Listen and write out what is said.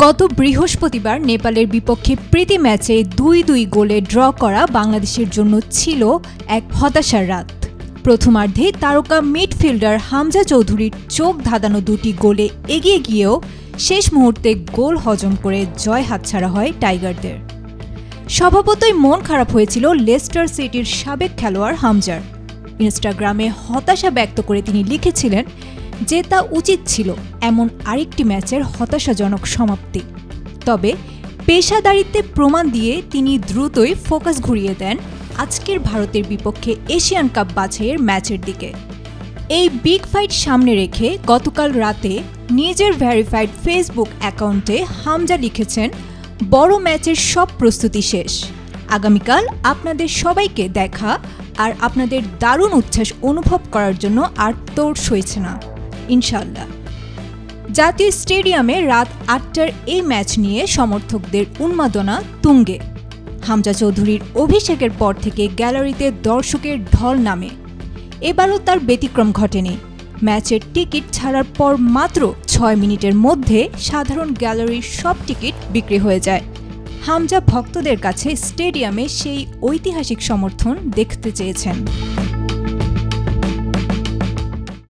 গত বৃহস্পতিবার নেপালের বিপক্ষে প্রীতি ম্যাচে ২-২ গোলে ড্র করা বাংলাদেশের জন্য ছিল এক হতাশার রাত। প্রথমার্ধে তারকা মিডফিল্ডার হামজা চৌধুরীর চোখ ধাঁধানো দুটি গোলে এগিয়ে গিয়েও শেষ মুহূর্তে গোল হজম করে জয় হাতছাড়া হয় টাইগারদের। স্বভাবতই মন খারাপ হয়েছিল লেস্টার সিটির সাবেক খেলোয়াড় হামজার। ইনস্টাগ্রামে হতাশা ব্যক্ত করে তিনি লিখেছিলেন, জেতা উচিত ছিল এমন আরেকটি ম্যাচের হতাশাজনক সমাপ্তি। তবে পেশাদারিত্বে প্রমাণ দিয়ে তিনি দ্রুতই ফোকাস ঘুরিয়ে দেন আজকের ভারতের বিপক্ষে এশিয়ান কাপ বাছাইয়ের ম্যাচের দিকে। এই বিগ ফাইট সামনে রেখে গতকাল রাতে নিজের ভেরিফাইড ফেসবুক অ্যাকাউন্টে হামজা লিখেছেন, বড় ম্যাচের সব প্রস্তুতি শেষ, আগামীকাল আপনাদের সবাইকে দেখা আর আপনাদের দারুণ উচ্ছ্বাস অনুভব করার জন্য আর তোড় সইছে না, ইনশাআল্লাহ। জাতীয় স্টেডিয়ামে রাত ৮টার এই ম্যাচ নিয়ে সমর্থকদের উন্মাদনা তুঙ্গে। হামজা চৌধুরীর অভিষেকের পর থেকে গ্যালারিতে দর্শকের ঢল নামে। এবারও তার ব্যতিক্রম ঘটেনি। ম্যাচের টিকিট ছাড়ার পর মাত্র ৬ মিনিটের মধ্যে সাধারণ গ্যালারির সব টিকিট বিক্রি হয়ে যায়। হামজা ভক্তদের কাছে স্টেডিয়ামে সেই ঐতিহাসিক সমর্থন দেখতে চেয়েছেন।